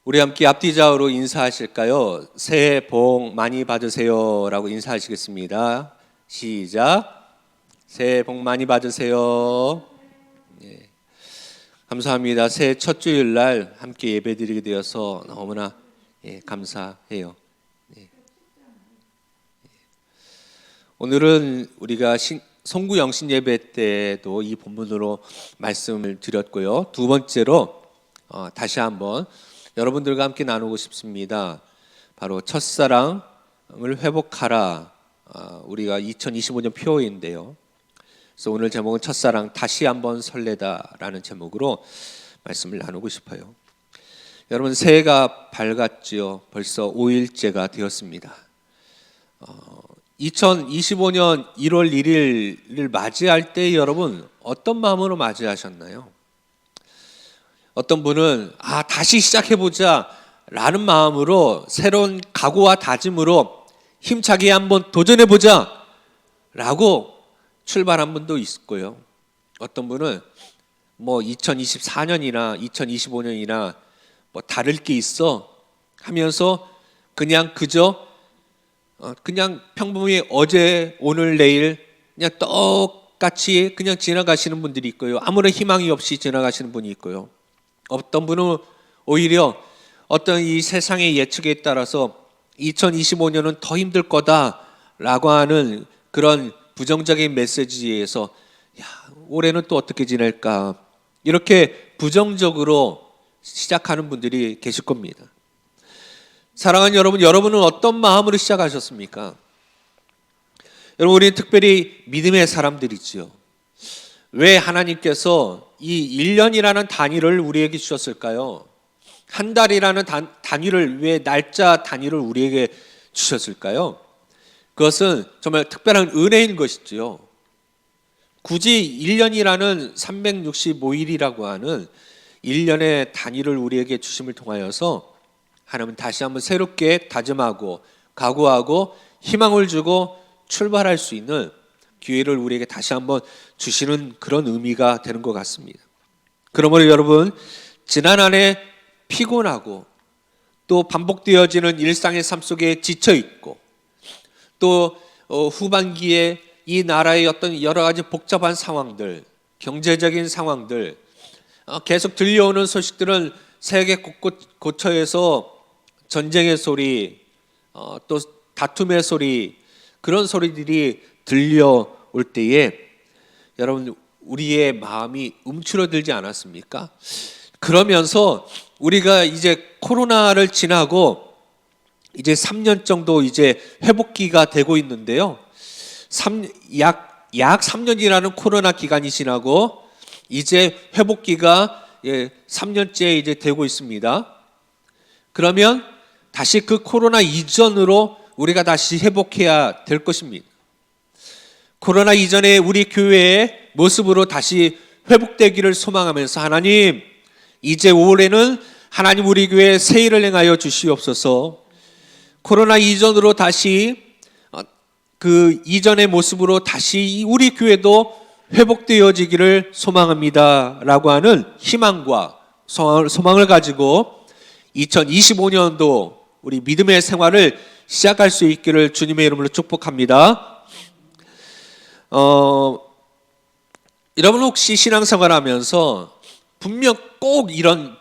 우리 함께 앞뒤좌우로 인사하실까요? 새해 복 많이 받으세요 라고 인사하시겠습니다. 시작. 새해 복 많이 받으세요. 네. 감사합니다. 새해 첫 주일날 함께 예배드리게 되어서 너무나 감사해요. 네. 오늘은 우리가 송구 영신 예배 때도 이 본문으로 말씀을 드렸고요. 두 번째로 다시 한번 여러분들과 함께 나누고 싶습니다. 바로 첫사랑을 회복하라. 우리가 2025년 표어인데요. 그래서 오늘 제목은 첫사랑 다시 한번 설레다라는 제목으로 말씀을 나누고 싶어요. 여러분 새해가 밝았지요. 벌써 5일째가 되었습니다. 2025년 1월 1일을 맞이할 때 여러분 어떤 마음으로 맞이하셨나요? 어떤 분은 다시 시작해보자 라는 마음으로 새로운 각오와 다짐으로 힘차게 한번 도전해보자 라고 출발한 분도 있고요. 어떤 분은 2024년이나 2025년이나 다를 게 있어 하면서 그냥 평범히 어제 오늘 내일 그냥 똑같이 그냥 지나가시는 분들이 있고요. 아무런 희망이 없이 지나가시는 분이 있고요. 어떤 분은 오히려 어떤 이 세상의 예측에 따라서 2025년은 더 힘들 거다라고 하는 그런 부정적인 메시지에서 올해는 또 어떻게 지낼까 이렇게 부정적으로 시작하는 분들이 계실 겁니다. 사랑하는 여러분, 여러분은 어떤 마음으로 시작하셨습니까? 여러분, 우리는 특별히 믿음의 사람들이지요. 왜 하나님께서 이 1년이라는 단위를 우리에게 주셨을까요? 한 달이라는 단위를 왜 날짜 단위를 우리에게 주셨을까요? 그것은 정말 특별한 은혜인 것이지요. 굳이 1년이라는 365일이라고 하는 1년의 단위를 우리에게 주심을 통하여서 하나님은 다시 한번 새롭게 다짐하고 각오하고 희망을 주고 출발할 수 있는 기회를 우리에게 다시 한번 주시는 그런 의미가 되는 것 같습니다. 그러므로 여러분, 지난 한 해 피곤하고 또 반복되어지는 일상의 삶 속에 지쳐있고 또 후반기에 이 나라의 어떤 여러 가지 복잡한 상황들, 경제적인 상황들, 계속 들려오는 소식들은 세계 곳곳에서 전쟁의 소리, 또 다툼의 소리, 그런 소리들이 들려올 때에 여러분 우리의 마음이 움츠러들지 않았습니까? 그러면서 우리가 이제 코로나를 지나고 이제 3년 정도 이제 회복기가 되고 있는데요. 약 3년이라는 코로나 기간이 지나고 이제 회복기가 3년째 이제 되고 있습니다. 그러면 다시 그 코로나 이전으로 우리가 다시 회복해야 될 것입니다. 코로나 이전에 우리 교회의 모습으로 다시 회복되기를 소망하면서 하나님, 이제 올해는 하나님 우리 교회에 새 일을 행하여 주시옵소서. 코로나 이전으로 다시 그 이전의 모습으로 다시 우리 교회도 회복되어지기를 소망합니다 라고 하는 희망과 소망을 가지고 2025년도 우리 믿음의 생활을 시작할 수 있기를 주님의 이름으로 축복합니다. 여러분 혹시 신앙생활 하면서 분명 꼭 이런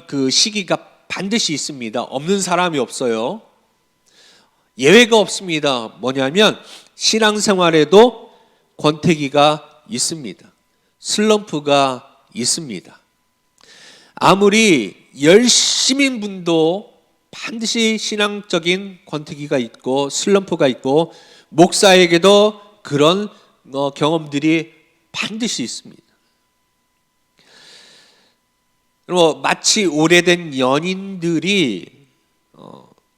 그 시기가 반드시 있습니다. 없는 사람이 없어요. 예외가 없습니다. 뭐냐면 신앙생활에도 권태기가 있습니다. 슬럼프가 있습니다. 아무리 열심인 분도 반드시 신앙적인 권태기가 있고 슬럼프가 있고 목사에게도 그런 경험들이 반드시 있습니다. 마치 오래된 연인들이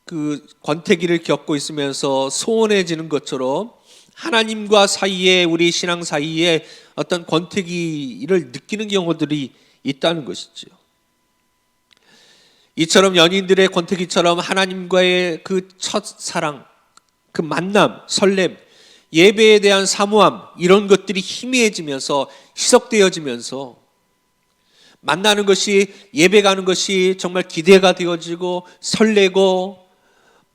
그 권태기를 겪고 있으면서 소원해지는 것처럼 하나님과 사이에 우리 신앙 사이에 어떤 권태기를 느끼는 경우들이 있다는 것이죠. 이처럼 연인들의 권태기처럼 하나님과의 그 첫사랑, 그 만남, 설렘, 예배에 대한 사모함 이런 것들이 희미해지면서 희석되어지면서 만나는 것이, 예배 가는 것이 정말 기대가 되어지고 설레고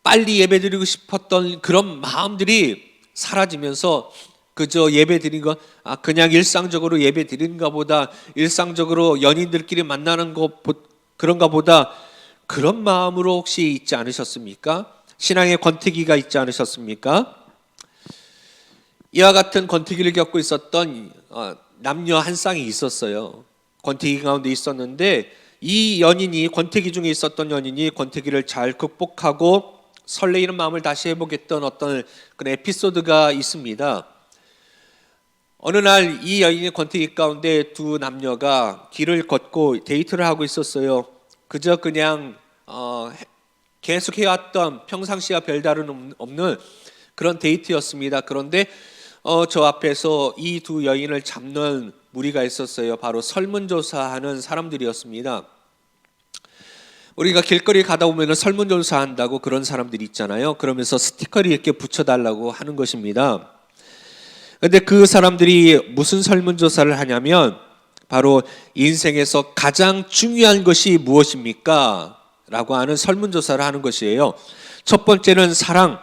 빨리 예배 드리고 싶었던 그런 마음들이 사라지면서 그저 예배 드린 것, 그냥 일상적으로 예배 드리는가 보다, 일상적으로 연인들끼리 만나는 것 그런가 보다, 그런 마음으로 혹시 있지 않으셨습니까? 신앙의 권태기가 있지 않으셨습니까? 이와 같은 권태기를 겪고 있었던 남녀 한 쌍이 있었어요. 권태기 가운데 있었는데 이 연인이, 권태기 중에 있었던 연인이 권태기를 잘 극복하고 설레이는 마음을 다시 회복했던 어떤 그런 에피소드가 있습니다. 어느 날 이 여인의 권태기 가운데 두 남녀가 길을 걷고 데이트를 하고 있었어요. 그저 그냥 계속 해왔던 평상시와 별다름 없는 그런 데이트였습니다. 그런데 저 앞에서 이 두 여인을 잡는 무리가 있었어요. 바로 설문조사하는 사람들이었습니다. 우리가 길거리 가다 보면 설문조사한다고 그런 사람들이 있잖아요. 그러면서 스티커를 이렇게 붙여달라고 하는 것입니다. 그런데 그 사람들이 무슨 설문조사를 하냐면 바로 인생에서 가장 중요한 것이 무엇입니까? 라고 하는 설문조사를 하는 것이에요. 첫 번째는 사랑,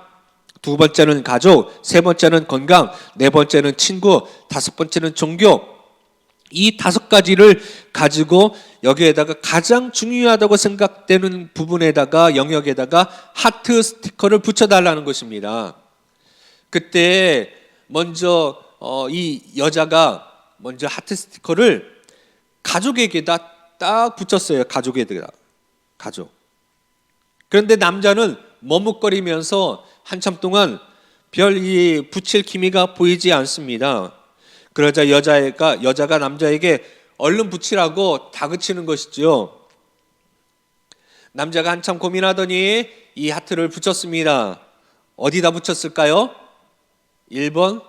두 번째는 가족, 세 번째는 건강, 네 번째는 친구, 다섯 번째는 종교. 이 다섯 가지를 가지고 여기에다가 가장 중요하다고 생각되는 부분에다가, 영역에다가 하트 스티커를 붙여달라는 것입니다. 그때 먼저 이 여자가 먼저 하트 스티커를 가족에게다 딱 붙였어요. 가족에다가. 가족. 그런데 남자는 머뭇거리면서 한참 동안 별 이 붙일 기미가 보이지 않습니다. 그러자 여자가 남자에게 얼른 붙이라고 다그치는 것이죠. 남자가 한참 고민하더니 이 하트를 붙였습니다. 어디다 붙였을까요? 1번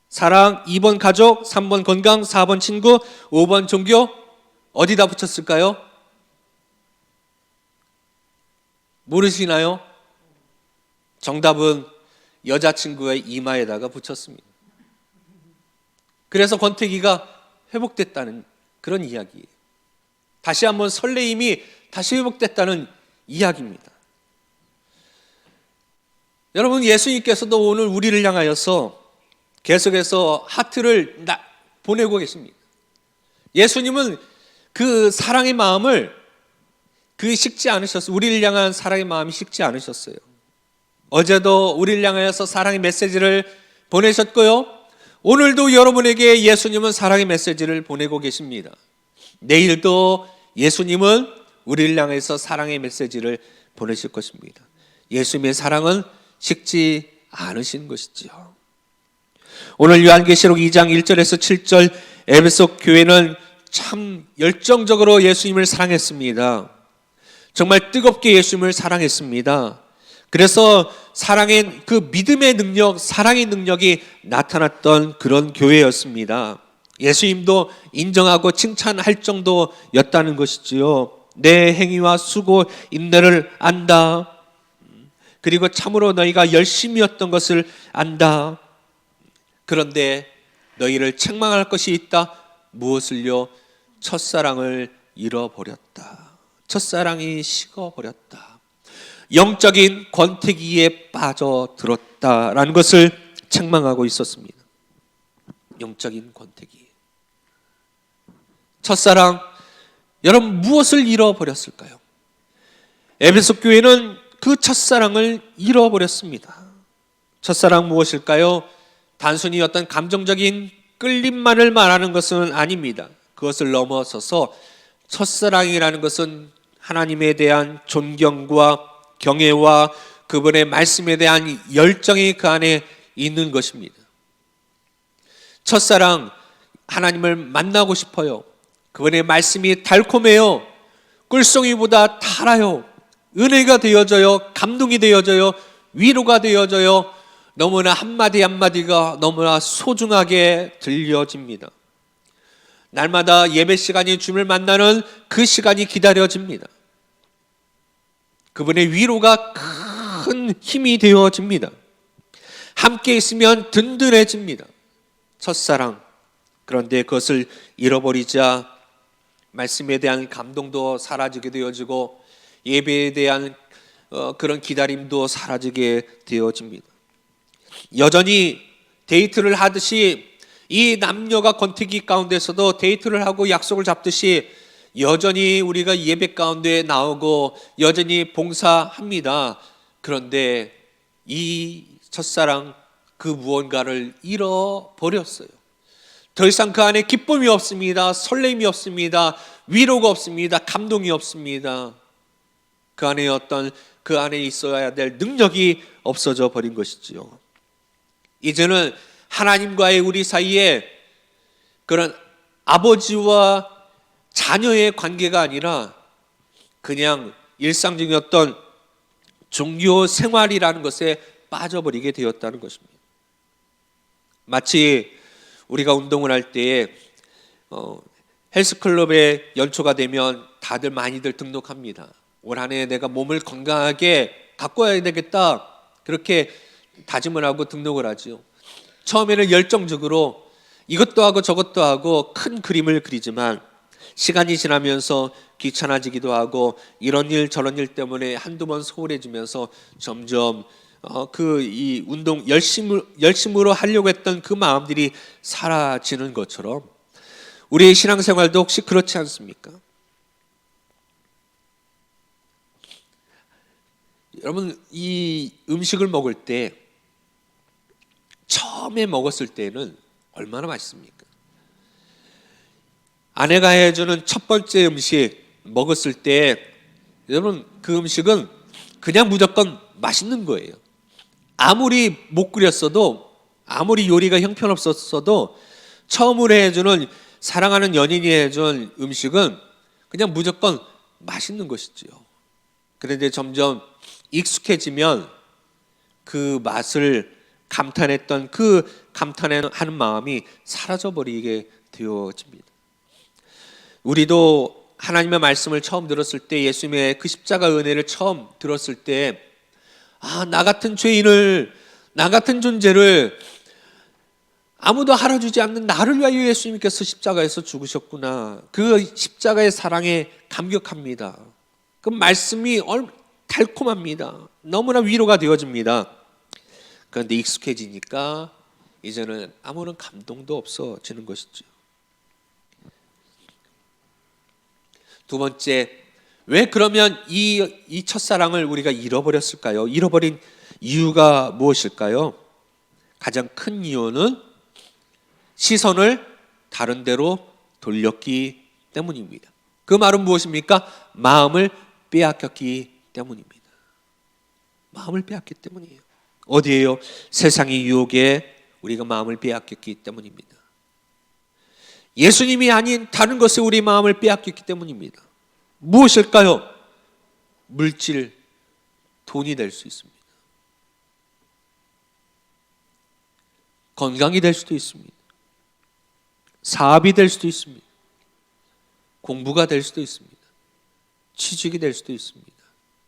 사랑, 2번 가족, 3번 건강, 4번 친구, 5번 종교. 어디다 붙였을까요? 모르시나요? 정답은 여자친구의 이마에다가 붙였습니다. 그래서 권태기가 회복됐다는 그런 이야기예요. 다시 한번 설레임이 다시 회복됐다는 이야기입니다. 여러분, 예수님께서도 오늘 우리를 향하여서 계속해서 하트를 보내고 계십니다. 예수님은 그 사랑의 마음을 식지 않으셨어요. 우리를 향한 사랑의 마음이 식지 않으셨어요. 어제도 우리를 향하여서 사랑의 메시지를 보내셨고요. 오늘도 여러분에게 예수님은 사랑의 메시지를 보내고 계십니다. 내일도 예수님은 우리를 향해서 사랑의 메시지를 보내실 것입니다. 예수님의 사랑은 식지 않으신 것이지요. 오늘 요한계시록 2장 1절에서 7절 에베소 교회는 참 열정적으로 예수님을 사랑했습니다. 정말 뜨겁게 예수님을 사랑했습니다. 그래서 사랑의 그 믿음의 능력, 사랑의 능력이 나타났던 그런 교회였습니다. 예수님도 인정하고 칭찬할 정도였다는 것이지요. 내 행위와 수고 인내를 안다. 그리고 참으로 너희가 열심이었던 것을 안다. 그런데 너희를 책망할 것이 있다. 무엇을요? 첫사랑을 잃어버렸다. 첫사랑이 식어버렸다. 영적인 권태기에 빠져들었다라는 것을 책망하고 있었습니다. 영적인 권태기. 첫사랑, 여러분 무엇을 잃어버렸을까요? 에베소 교회는 그 첫사랑을 잃어버렸습니다. 첫사랑 무엇일까요? 단순히 어떤 감정적인 끌림만을 말하는 것은 아닙니다. 그것을 넘어서서 첫사랑이라는 것은 하나님에 대한 존경과 경애와 그분의 말씀에 대한 열정이 그 안에 있는 것입니다. 첫사랑, 하나님을 만나고 싶어요. 그분의 말씀이 달콤해요. 꿀송이보다 달아요. 은혜가 되어져요. 감동이 되어져요. 위로가 되어져요. 너무나 한마디 한마디가 너무나 소중하게 들려집니다. 날마다 예배 시간이 주님을 만나는 그 시간이 기다려집니다. 그분의 위로가 큰 힘이 되어집니다. 함께 있으면 든든해집니다. 첫사랑. 그런데 그것을 잃어버리자 말씀에 대한 감동도 사라지게 되어지고 예배에 대한 그런 기다림도 사라지게 되어집니다. 여전히 데이트를 하듯이 이 남녀가 권태기 가운데서도 데이트를 하고 약속을 잡듯이 여전히 우리가 예배 가운데 나오고 여전히 봉사합니다. 그런데 이 첫사랑 그 무언가를 잃어버렸어요. 더 이상 그 안에 기쁨이 없습니다. 설렘이 없습니다. 위로가 없습니다. 감동이 없습니다. 그 안에 그 안에 있어야 될 능력이 없어져 버린 것이지요. 이제는 하나님과의 우리 사이에 그런 아버지와 자녀의 관계가 아니라 그냥 일상적이었던 종교 생활이라는 것에 빠져버리게 되었다는 것입니다. 마치 우리가 운동을 할 때에 헬스클럽에 연초가 되면 다들 많이들 등록합니다. 올 한 해 내가 몸을 건강하게 갖고 와야 되겠다, 그렇게 다짐을 하고 등록을 하지요. 처음에는 열정적으로 이것도 하고 저것도 하고 큰 그림을 그리지만 시간이 지나면서 귀찮아지기도 하고 이런 일 저런 일 때문에 한두 번 소홀해지면서 점점 이 운동 열심으로 하려고 했던 그 마음들이 사라지는 것처럼 우리의 신앙생활도 혹시 그렇지 않습니까? 여러분, 이 음식을 먹을 때 처음에 먹었을 때는 얼마나 맛있습니까? 아내가 해주는 첫 번째 음식 먹었을 때 여러분, 그 음식은 그냥 무조건 맛있는 거예요. 아무리 못 끓였어도, 아무리 요리가 형편없었어도 처음으로 해주는, 사랑하는 연인이 해준 음식은 그냥 무조건 맛있는 것이지요. 그런데 점점 익숙해지면 그 맛을 감탄했던 그 감탄하는 마음이 사라져버리게 되어집니다. 우리도 하나님의 말씀을 처음 들었을 때, 예수님의 그 십자가 은혜를 처음 들었을 때, 나 같은 죄인을, 나 같은 존재를 아무도 알아주지 않는 나를 위하여 예수님께서 십자가에서 죽으셨구나. 그 십자가의 사랑에 감격합니다. 그 말씀이 달콤합니다. 너무나 위로가 되어집니다. 그런데 익숙해지니까 이제는 아무런 감동도 없어지는 것이죠. 두 번째, 왜 그러면 이 첫사랑을 우리가 잃어버렸을까요? 잃어버린 이유가 무엇일까요? 가장 큰 이유는 시선을 다른 데로 돌렸기 때문입니다. 그 말은 무엇입니까? 마음을 빼앗겼기 때문입니다. 마음을 빼앗기 때문이에요. 어디에요? 세상의 유혹에 우리가 마음을 빼앗겼기 때문입니다. 예수님이 아닌 다른 것에 우리 마음을 빼앗겼기 때문입니다. 무엇일까요? 물질, 돈이 될 수 있습니다. 건강이 될 수도 있습니다. 사업이 될 수도 있습니다. 공부가 될 수도 있습니다. 취직이 될 수도 있습니다.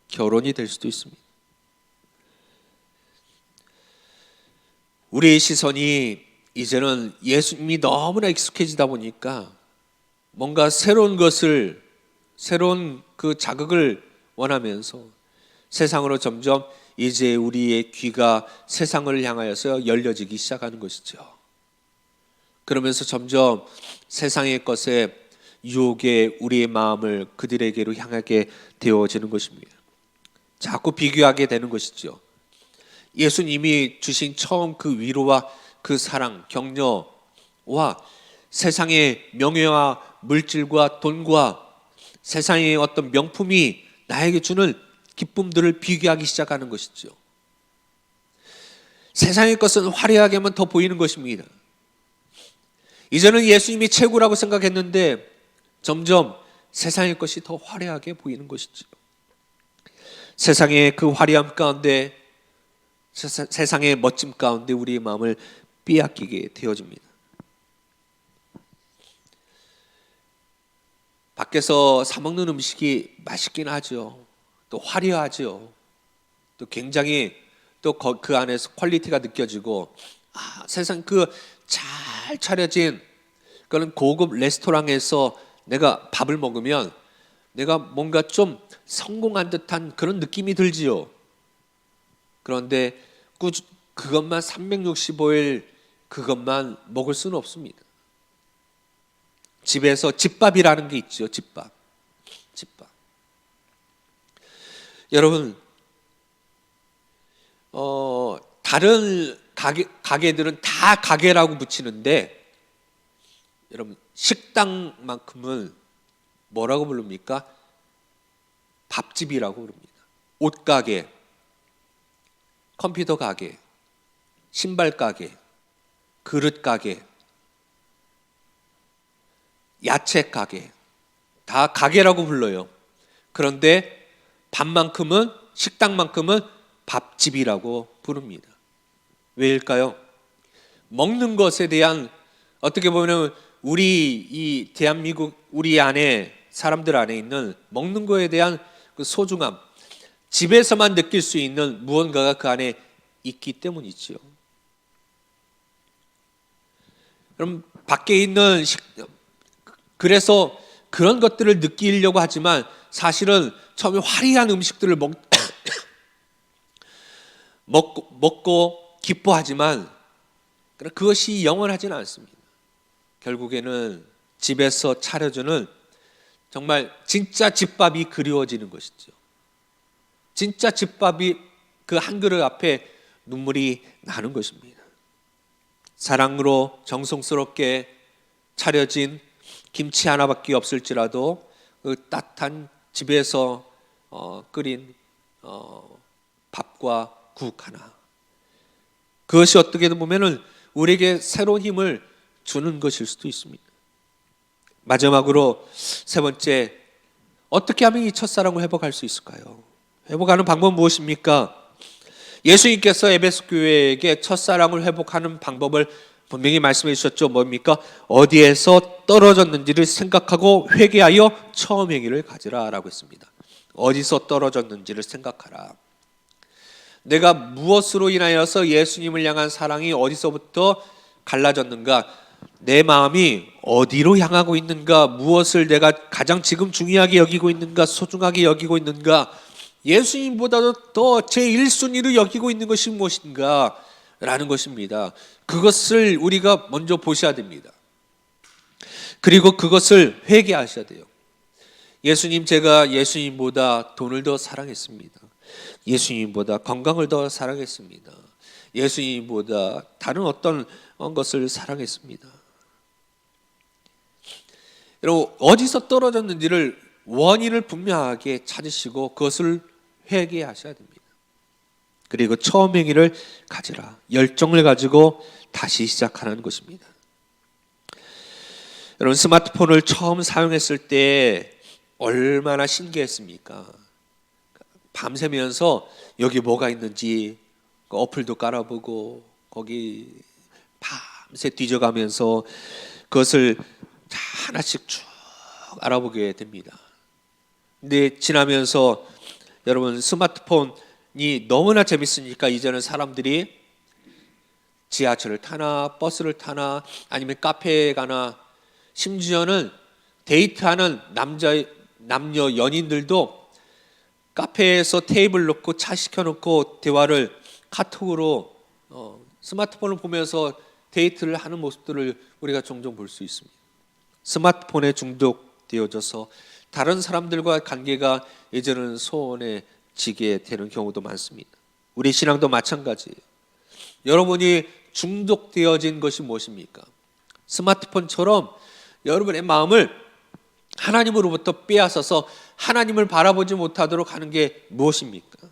결혼이 될 수도 있습니다. 우리의 시선이 이제는 예수님이 너무나 익숙해지다 보니까 뭔가 새로운 그 자극을 원하면서 세상으로 점점 이제 우리의 귀가 세상을 향하여서 열려지기 시작하는 것이죠. 그러면서 점점 세상의 것에 유혹에 우리의 마음을 그들에게로 향하게 되어지는 것입니다. 자꾸 비교하게 되는 것이죠. 예수님이 주신 처음 그 위로와 그 사랑, 격려와 세상의 명예와 물질과 돈과 세상의 어떤 명품이 나에게 주는 기쁨들을 비교하기 시작하는 것이죠. 세상의 것은 화려하게만 더 보이는 것입니다. 이제는 예수님이 최고라고 생각했는데 점점 세상의 것이 더 화려하게 보이는 것이죠. 세상의 그 화려함 가운데, 세상의 멋짐 가운데 우리의 마음을 빼앗기게 되어집니다. 밖에서 사 먹는 음식이 맛있긴 하죠. 또 화려하죠. 또 굉장히 또 그 안에서 퀄리티가 느껴지고, 세상 그 잘 차려진 그런 고급 레스토랑에서 내가 밥을 먹으면 내가 뭔가 좀 성공한 듯한 그런 느낌이 들지요. 그런데 그것만 365일 그것만 먹을 수는 없습니다. 집에서 집밥이라는 게 있죠. 집밥. 여러분, 다른 가게들은 다 가게라고 붙이는데, 여러분 식당만큼은 뭐라고 부릅니까? 밥집이라고 부릅니다. 옷가게, 컴퓨터 가게, 신발 가게, 그릇 가게, 야채 가게, 다 가게라고 불러요. 그런데 밥만큼은, 식당만큼은 밥집이라고 부릅니다. 왜일까요? 먹는 것에 대한, 어떻게 보면 이 대한민국 우리 안에, 사람들 안에 있는 먹는 거에 대한 그 소중함, 집에서만 느낄 수 있는 무언가가 그 안에 있기 때문이지요. 그럼 밖에 있는 그래서 그런 것들을 느끼려고 하지만 사실은 처음에 화려한 음식들을 먹고 기뻐하지만 그것이 영원하지는 않습니다. 결국에는 집에서 차려주는 정말 진짜 집밥이 그리워지는 것이죠. 진짜 집밥이 그 한 그릇 앞에 눈물이 나는 것입니다. 사랑으로 정성스럽게 차려진 김치 하나밖에 없을지라도 그 따뜻한 집에서 끓인 밥과 국 하나, 그것이 어떻게 보면은 우리에게 새로운 힘을 주는 것일 수도 있습니다. 마지막으로 세 번째, 어떻게 하면 이 첫사랑을 회복할 수 있을까요? 회복하는 방법은 무엇입니까? 예수님께서 에베소 교회에게 첫사랑을 회복하는 방법을 분명히 말씀해 주셨죠. 뭡니까? 어디에서 떨어졌는지를 생각하고 회개하여 처음 행위를 가지라 라고 했습니다. 어디서 떨어졌는지를 생각하라. 내가 무엇으로 인하여서 예수님을 향한 사랑이 어디서부터 갈라졌는가? 내 마음이 어디로 향하고 있는가? 무엇을 내가 가장 지금 중요하게 여기고 있는가? 소중하게 여기고 있는가? 예수님보다도 더 제1순위로 여기고 있는 것이 무엇인가? 라는 것입니다. 그것을 우리가 먼저 보셔야 됩니다. 그리고 그것을 회개하셔야 돼요. 예수님, 제가 예수님보다 돈을 더 사랑했습니다. 예수님보다 건강을 더 사랑했습니다. 예수님보다 다른 어떤 것을 사랑했습니다. 여러분, 어디서 떨어졌는지를 원인을 분명하게 찾으시고 그것을 회개하셔야 됩니다. 그리고 처음 행위를 가지라. 열정을 가지고 다시 시작하는 것입니다. 여러분, 스마트폰을 처음 사용했을 때 얼마나 신기했습니까? 밤새면서 여기 뭐가 있는지 그 어플도 깔아보고 거기 밤새 뒤져가면서 그것을 하나씩 쭉 알아보게 됩니다. 근데 지나면서 여러분, 스마트폰이 너무나 재밌으니까 이제는 사람들이 지하철을 타나 버스를 타나 아니면 카페에 가나, 심지어는 데이트하는 남녀 연인들도 카페에서 테이블 놓고 차 시켜놓고 대화를 카톡으로 스마트폰을 보면서 데이트를 하는 모습들을 우리가 종종 볼 수 있습니다. 스마트폰에 중독되어져서 다른 사람들과 관계가 이제는 소원해지게 되는 경우도 많습니다. 우리 신앙도 마찬가지예요. 여러분이 중독되어진 것이 무엇입니까? 스마트폰처럼 여러분의 마음을 하나님으로부터 빼앗아서 하나님을 바라보지 못하도록 하는 게 무엇입니까?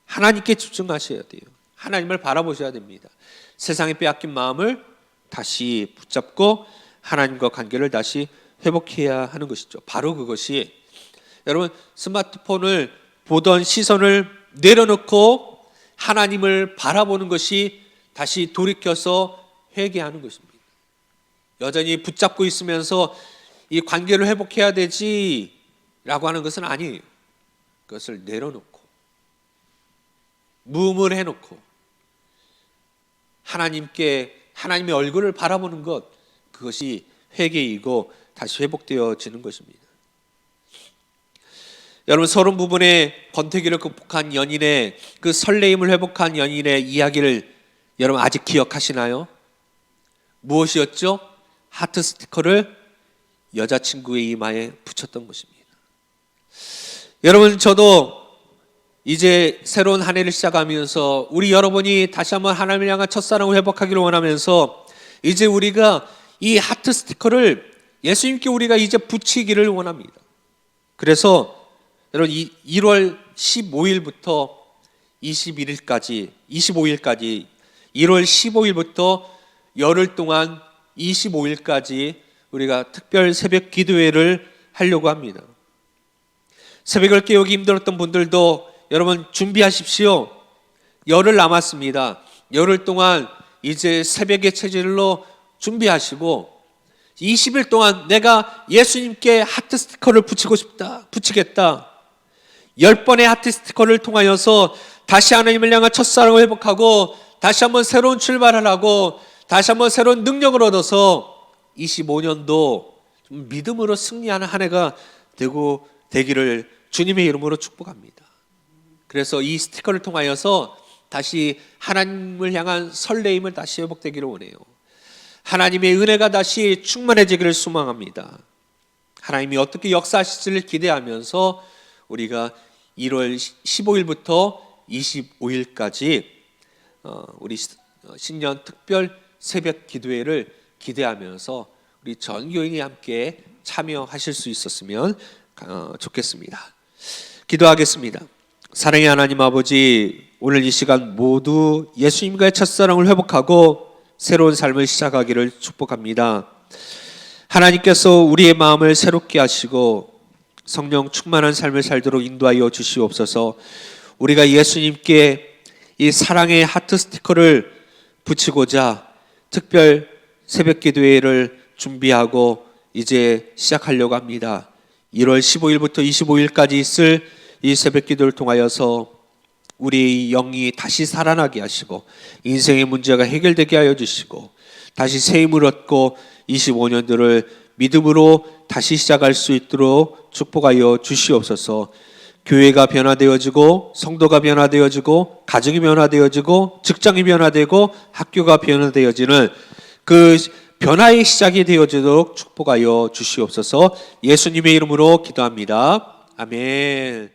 하나님께 집중하셔야 돼요. 하나님을 바라보셔야 됩니다. 세상에 빼앗긴 마음을 다시 붙잡고 하나님과 관계를 다시 회복해야 하는 것이죠. 바로 그것이 여러분, 스마트폰을 보던 시선을 내려놓고 하나님을 바라보는 것이 다시 돌이켜서 회개하는 것입니다. 여전히 붙잡고 있으면서 이 관계를 회복해야 되지라고 하는 것은 아니에요. 그것을 내려놓고 무음을 해놓고 하나님의 얼굴을 바라보는 것, 그것이 회개이고 다시 회복되어지는 것입니다. 여러분, 서론 부분에 권태기를 극복한 연인의 그 설레임을 회복한 연인의 이야기를 여러분 아직 기억하시나요? 무엇이었죠? 하트 스티커를 여자친구의 이마에 붙였던 것입니다. 여러분, 저도 이제 새로운 한 해를 시작하면서 우리 여러분이 다시 한번 하나님을 향한 첫사랑을 회복하기를 원하면서 이제 우리가 이 하트 스티커를 예수님께 우리가 이제 붙이기를 원합니다. 그래서 여러분 1월 15일부터 25일까지 1월 15일부터 열흘 동안 25일까지 우리가 특별 새벽 기도회를 하려고 합니다. 새벽을 깨우기 힘들었던 분들도 여러분 준비하십시오. 열흘 남았습니다. 열흘 동안 이제 새벽의 체질로 준비하시고 20일 동안 내가 예수님께 하트 스티커를 붙이고 싶다, 붙이겠다. 10번의 하트 스티커를 통하여서 다시 하나님을 향한 첫사랑을 회복하고 다시 한번 새로운 출발을 하고 다시 한번 새로운 능력을 얻어서 25년도 믿음으로 승리하는 한 해가 되기를 주님의 이름으로 축복합니다. 그래서 이 스티커를 통하여서 다시 하나님을 향한 설레임을 다시 회복되기를 원해요. 하나님의 은혜가 다시 충만해지기를 소망합니다. 하나님이 어떻게 역사하실지를 기대하면서 우리가 1월 15일부터 25일까지 우리 신년 특별 새벽 기도회를 기대하면서 우리 전 교인이 함께 참여하실 수 있었으면 좋겠습니다. 기도하겠습니다. 사랑의 하나님 아버지, 오늘 이 시간 모두 예수님과의 첫사랑을 회복하고 새로운 삶을 시작하기를 축복합니다. 하나님께서 우리의 마음을 새롭게 하시고 성령 충만한 삶을 살도록 인도하여 주시옵소서. 우리가 예수님께 이 사랑의 하트 스티커를 붙이고자 특별 새벽 기도회를 준비하고 이제 시작하려고 합니다. 1월 15일부터 25일까지 있을 이 새벽 기도를 통하여서 우리 영이 다시 살아나게 하시고 인생의 문제가 해결되게 하여 주시고 다시 새 힘을 얻고 25년들을 믿음으로 다시 시작할 수 있도록 축복하여 주시옵소서. 교회가 변화되어지고 성도가 변화되어지고 가정이 변화되어지고 직장이 변화되고 학교가 변화되어지는 그 변화의 시작이 되어지도록 축복하여 주시옵소서. 예수님의 이름으로 기도합니다. 아멘.